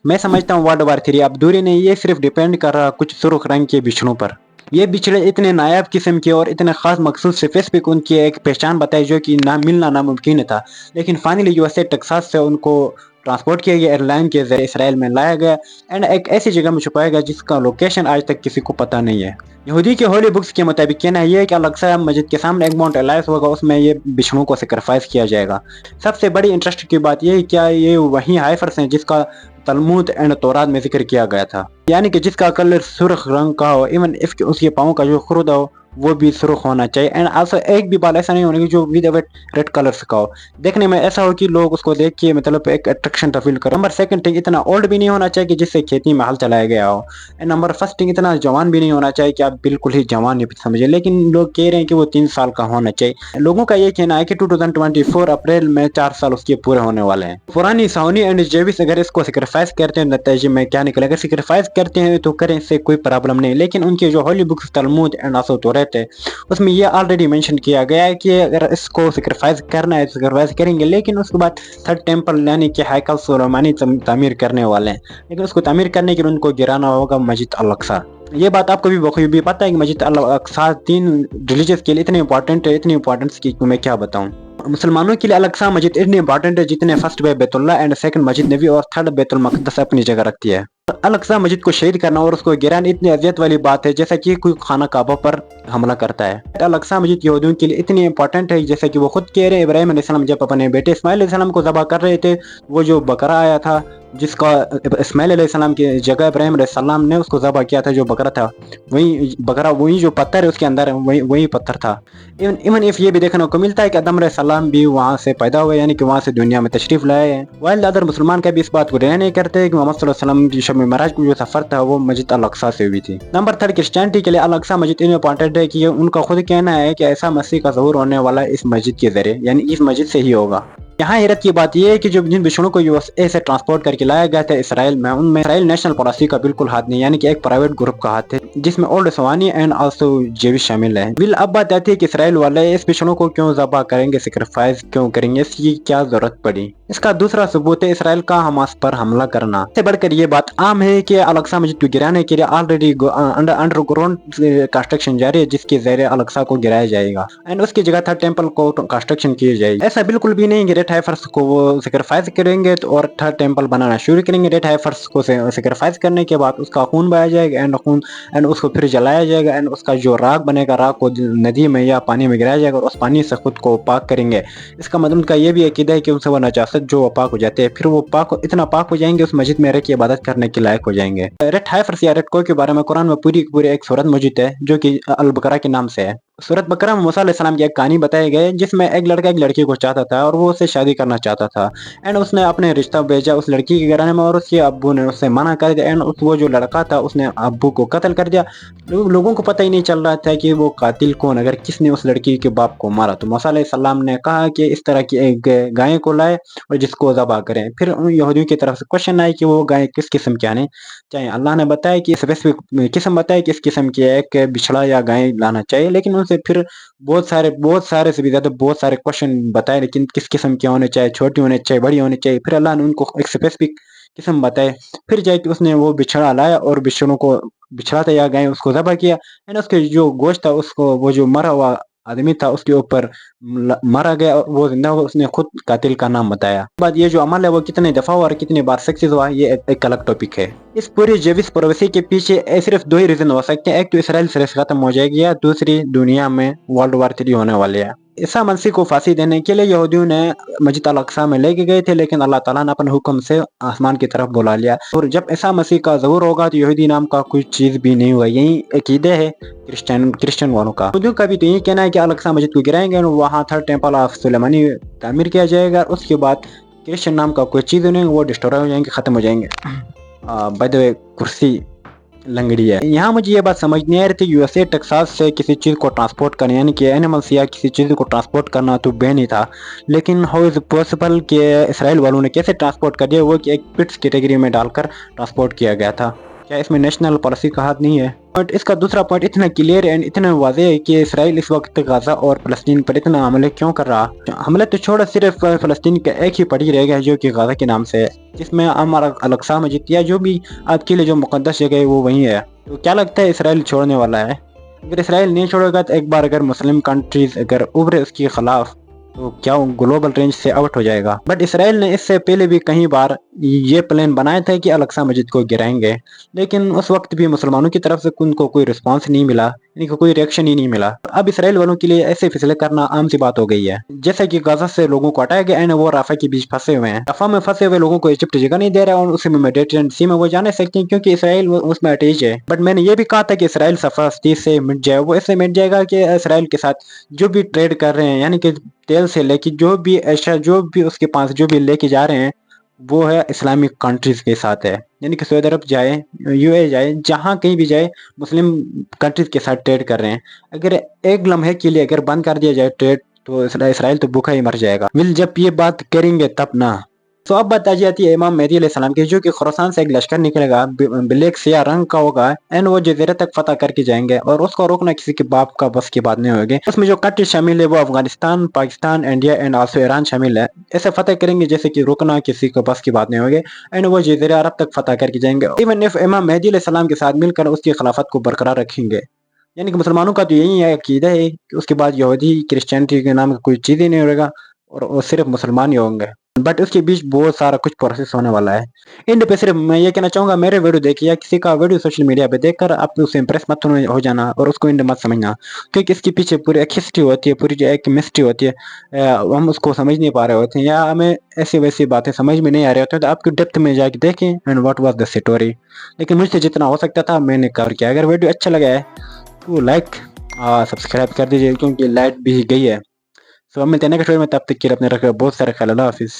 मैं समझता हूँ वर्ल्ड वार 3 अब दूरी नहीं, ये सिर्फ डिपेंड कर रहा कुछ सुर्ख रंग के बिछड़ों पर। ये बिछड़े इतने नायाब किस्म के और इतने खास मखसूस से फेसबुक उनकी एक पहचान बताई जो कि ना मिलना नामुमकिन था, लेकिन फाइनली यूएसए टेक्सास से उनको ट्रांसपोर्ट किया गया, एयरलाइन के जरिए इसराइल में लाया गया एंड एक ऐसी जगह में छुपाया गया जिसका लोकेशन आज तक किसी को पता नहीं है। यहूदी के होली बुक्स के मुताबिक कहना यह है कि अल-अक्सा मस्जिद के सामने एक माउंट एलायस होगा, उसमें ये बिछड़ों को सेक्रीफाइस किया जाएगा। सबसे बड़ी इंटरेस्ट की बात यह है क्या ये वही हाइफर्स हैं जिसका तलमूद एंड तौरात में जिक्र किया गया था, यानी कि जिसका कलर सुर्ख रंग का हो, इवन इफ उसके पाँव का जो खुरदा हो वो भी सुर्ख होना चाहिए एंड आल्सो एक भी बाल ऐसा नहीं होने की जो विद रेड कलर का हो, देखने में ऐसा हो कि लोग उसको देख के मतलब एक अट्रैक्शन फील करो। नंबर सेकंड थिंग, इतना ओल्ड भी नहीं होना चाहिए कि जिससे खेती में हल चलाया गया हो। एंड नंबर फर्स्ट थिंग, इतना जवान भी नहीं होना चाहिए कि आप बिल्कुल ही जवान नहीं समझे, लेकिन लोग कह रहे हैं कि वो 3 साल का होना चाहिए। लोगों का ये कहना है कि 2024 अप्रैल में 4 साल उसके पूरे होने वाले हैं। पुरानी साउनी एंड जेविस अगर इसको सेक्रीफाइस करते हैं नतीजे में क्या निकलेगा, अगर सेक्रीफाइस करते हैं तो करें, इससे कोई प्रॉब्लम नहीं, लेकिन उनके जो होली बुक्स तलमूद एंड आसो तौरात है उसमें ये ऑलरेडी मेंशन किया गया है कि अगर इसको सेक्रीफाइस करना है तो सेक्रीफाइस करेंगे, लेकिन उसके बाद थर्ड टेंपल यानी कि हैकल सुलेमानी तामीर करने वाले हैं, लेकिन उसको तामीर करने के लिए उनको गिराना होगा मस्जिद अल-अक्सा। ये बात आपको भी बखूबी पता है कि मस्जिद अल-अक्सा 3 रिलीजियस के लिए इतनी इंपॉर्टेंट है, इतनी इंपॉर्टेंस की मैं क्या बताऊं। मुसलमानों के लिए अल-अक्सा मस्जिद इतनी इंपॉर्टेंट है जितने फर्स्ट बैतुल्लाह एंड सेकंड मस्जिद नबी और थर्ड बैतुल मक़दस अपनी जगह रखती है। अल-अक्सा मस्जिद को शहीद करना और उसको गिराना इतनी अजियत वाली बात है जैसा कि कोई खाना काबा पर हमला करता है। अल-अक्सा मस्जिद यहूदियों के लिए इतनी इंपॉर्टेंट है जैसे कि वो खुद कह रहे हैं, इब्राहिम अलैहिस्सलाम जब अपने बेटे इस्माइल अलैहिस्सलाम को ज़बह कर रहे थे, वो जो बकरा आया था जिसका इस्माइल अलैहिस्सलाम की जगह इब्राहिम अलैहिस्सलाम ने उसको ज़बह किया था, जो बकरा था वही बकरा, वही जो पत्थर है उसके अंदर वही पत्थर था। इवन इफ ये भी देखने को मिलता है कि आदम अलैहिस्सलाम भी वहाँ से पैदा हुए, यानी कि वहाँ से दुनिया में तशरीफ लाए हैं। वाइल अदर मुसलमान का भी इस बात को डिनाई नहीं करते कि मोहम्मद सल्लल्लाहु अलैहि वसल्लम की शब मेराज में जो सफर था वो मस्जिद अल-अक्सा से हुई थी। नंबर 3, क्रिश्चियनिटी के लिए अल-अक्सा मस्जिद इतनी इंपॉर्टेंट है कि ये उनका खुद कहना है कि ऐसा मसीह का ज़हूर होने वाला इस मस्जिद के जरिए, यानी इस मस्जिद से ही होगा। यहाँ हैरत की बात यह है कि जो जिन बिछड़ों को यूएसए से ट्रांसपोर्ट करके लाया गया था इसराइल में, उनमें इसराइल नेशनल पॉलिसी का बिल्कुल हाथ नहीं, यानी कि एक प्राइवेट ग्रुप का हाथ है जिसमें old Savani and also Jewish शामिल है। विल अब बात आती है कि इसराइल वाले इस बिछड़ों को क्यों ज़बह करेंगे, सेक्रीफाइस क्यों करेंगे, इसकी क्या जरूरत पड़ी। इसका दूसरा सबूत है इसराइल का हमास पर हमला करना। इससे बढ़कर ये बात आम है कि अल-अक्सा मस्जिद को गिराने के लिए ऑलरेडी अंडरग्राउंड कंस्ट्रक्शन जारी है जिसके जरिए अल-अक्सा को गिराया जाएगा एंड उसकी जगह थर्ड टेंपल को कंस्ट्रक्शन की जाएगी। ऐसा बिल्कुल भी नहीं कि रेड हाइफर्स को वो सेक्रीफाइस करेंगे तो और थर्ड टेंपल बनाना शुरू करेंगे। रेड हाइफर्स को सेक्रीफाइस करने के बाद उसका खून बहाया जाएगा एंड उसको फिर जलाया जाएगा एंड उसका जो राख बनेगा, राख को नदी में या पानी में गिराया जाएगा और उस पानी से खुद को पाक करेंगे। इसका मतलब का ये भी अकीदा है कि उनसे वो नजासत जो पाक हो जाते हैं, फिर वो इतना पाक हो जाएंगे उस मस्जिद में रह के इबादत करने के लायक हो जाएंगे। रेड हाइफर्स या रेड को के बारे में कुरान में पूरी एक सूरत मौजूद है जो कि अल-बकरा के नाम से है। सूरत बकरा में मूसा अलैहिस्सलाम की एक कहानी बताई गई जिसमें एक लड़का एक लड़की को चाहता था और वो उससे शादी करना चाहता था एंड उसने अपने रिश्ता भेजा उस लड़की के घराने में और उसके अब्बू ने उससे मना कर दिया एंड वो जो लड़का था उसने अब्बू को कत्ल कर दिया। लोगों को पता ही नहीं चल रहा था कि वो कातिल कौन, अगर किसने उस लड़की के बाप को मारा। तो मूसा अलैहिस्सलाम ने कहा कि इस तरह की एक गाय को लाए और जिसको ज़बह करें। फिर उन यहूदियों की तरफ से क्वेश्चन आया कि वो गाय किस किस्म की आने चाहिए। अल्लाह ने बताया कि स्पेसिफिक किस्म बताया कि इस किस्म की एक बिछड़ा या गाय लाना चाहिए, लेकिन उनसे फिर बहुत सारे से भी ज्यादा बहुत सारे क्वेश्चन बताए, लेकिन किस किस्म के होने चाहिए, छोटी होने चाहिए, बड़ी होनी चाहिए। फिर अल्लाह ने उनको एक स्पेसिफिक किस्म बताए, फिर जाके उसने वो बिछड़ा लाया और बिछड़ों को बिछड़ा था या गाय उसको ज़बह किया एंड उसके जो गोश्त था उसको वो जो मरा हुआ आदमी था उसके ऊपर मारा गया और वो जिंदा हुआ, उसने खुद कातिल का नाम बताया। बाद ये जो अमल है वो कितने दफा हुआ और कितनी बार सक्सेस हुआ ये एक अलग टॉपिक है। इस पूरी जेविस प्रोवेसी के पीछे सिर्फ 2 ही रीजन हो सकते हैं, एक तो इसराइल सिर्फ खत्म हो जाएगी या दूसरी दुनिया में वर्ल्ड वार 3 होने वाली है। ईसा मसीह को फांसी देने के लिए यहूदियों ने मस्जिद अल-अक्सा में लेके गए थे, लेकिन अल्लाह ताला ने अपने हुक्म से आसमान की तरफ बुला लिया और जब ईसा मसीह का ज़हूर होगा तो यहूदी नाम का कोई चीज़ भी नहीं हुआ। यही अकीदे है क्रिश्चियन वालों का। यहूदियों का भी तो यही कहना है कि अल-अक्सा मस्जिद को गिराएंगे और वहाँ थर्ड टेंपल ऑफ सुलेमानी तामीर किया जाएगा, उसके बाद क्रिश्चियन नाम का कोई चीज़ नहीं, वो डिस्ट्रॉय हो जाएंगे, ख़त्म हो जाएंगे। बाय द वे कुर्सी लंगड़ी है। यहाँ मुझे ये बात समझ नहीं आ रही थी यूएसए टेक्सास से किसी चीज़ को ट्रांसपोर्ट करना, यानी कि एनिमल्स या किसी चीज़ को ट्रांसपोर्ट करना तो बैन ही था, लेकिन हाउ इज़ पॉसिबल कि इसराइल वालों ने कैसे ट्रांसपोर्ट कर दिया, वो कि एक पिट्स कैटेगरी में डालकर ट्रांसपोर्ट किया गया था। क्या इसमें नेशनल पॉलिसी का हाथ नहीं है? बट इसका दूसरा पॉइंट इतना क्लियर एंड इतना वाज़ेह है कि इसराइल इस वक्त गाजा और फ़लस्तीन पर इतना हमले क्यों कर रहा। हमले तो छोड़ो, सिर्फ फ़लस्तीन का एक ही पड़ी रह गया जो कि गाजा के नाम से है, जिसमें हमारा अल-अक़सा मस्जिद या जो भी आपके लिए जो मुक़द्दस जगह है वो वहीं है। तो क्या लगता है इसराइल छोड़ने वाला है? अगर इसराइल नहीं छोड़ेगा तो एक बार अगर मुस्लिम कंट्रीज अगर उभरे उसके खिलाफ तो क्या वो ग्लोबल रेंज से आउट हो जाएगा। बट इसराइल ने इससे पहले भी कई बार ये प्लान बनाया था कि अल-अक़सा मस्जिद को गिराएंगे, लेकिन उस वक्त भी मुसलमानों की तरफ से उनको कोई रिस्पांस नहीं मिला, यानी कि कोई रिएक्शन ही नहीं मिला। अब इसराइल वालों के लिए ऐसे फैसले करना आम सी बात हो गई है। जैसे कि गाजा से लोगों को हटाया गया एंड वो राफा के बीच फंसे हुए हैं। राफा में फंसे हुए लोगों को इजिप्ट जगह नहीं दे रहा है और उसी में मेडिटेरेनियन सी में वो जा नहीं सकते क्योंकि इसराइल उसमें अटैच है। बट मैंने ये भी कहा था कि इसराइल फ़लस्तीन से मिट जाए, वो इससे मिट जाएगा कि इसराइल के साथ जो भी ट्रेड कर रहे हैं, यानी कि तेल से लेके जो भी एशिया जो भी उसके पास जो भी लेके जा रहे हैं वो है इस्लामिक कंट्रीज के साथ है, यानी कि सऊदी अरब जाए, यूएई जाए, जहाँ कहीं भी जाए मुस्लिम कंट्रीज के साथ ट्रेड कर रहे हैं। अगर एक लम्हे के लिए अगर बंद कर दिया जाए ट्रेड तो इसराइल तो भूखा ही मर जाएगा। विल जब ये बात करेंगे तब ना। तो अब बात आ जाती है इमाम मेहदी अलैहिस्सलाम की, जो कि खुरासान से एक लश्कर निकलेगा, ब्लैक सिया रंग का होगा एंड वो जजीरे तक फतह करके जाएंगे और उसको रोकना किसी के बाप का बस की बात नहीं होगी। उसमें जो कंट्री शामिल है वो Afghanistan, Pakistan, India and also Iran शामिल है। ऐसे फतह करेंगे जैसे कि रोकना किसी को बस की बात नहीं होगी एंड वो जजीरे अरब तक फतह करके जाएंगे। इवन इफ इमाम मेहदी अलैहिस्सलाम के साथ मिलकर उसकी खिलाफत को बरकरार रखेंगे। यानी कि मुसलमानों का तो यही है अकीदा है कि उसके बाद यहूदी क्रिश्चियनिटी के नाम का कोई चीज़ ही नहीं होगा और वो सिर्फ मुसलमान ही होंगे। बट उसके बीच बहुत सारा कुछ प्रोसेस होने वाला है। एंड पे सिर्फ मैं ये कहना चाहूँगा, मेरे वीडियो देखिए या किसी का वीडियो सोशल मीडिया पे देखकर आप उससे इंप्रेस मत हो जाना और उसको एंड मत समझना, क्योंकि इसके पीछे पूरी एक हिस्ट्री होती है, पूरी जो एक मिस्ट्री होती है। हम उसको समझ नहीं पा रहे होते हैं या हमें ऐसी वैसी बातें समझ में नहीं आ रही होती, तो आपकी डेप्थ में जाके देखें and what was the story. लेकिन मुझसे जितना हो सकता था मैंने कवर किया। अगर वीडियो अच्छा लगा है तो लाइक सब्सक्राइब कर दीजिए, क्योंकि लाइट भी गई है। सो अब मिलते हैं नेक्स्ट वीडियो में, तब तक के लिए अपने रखिए बहुत सारे ख्याल। अल्लाह हाफिज़।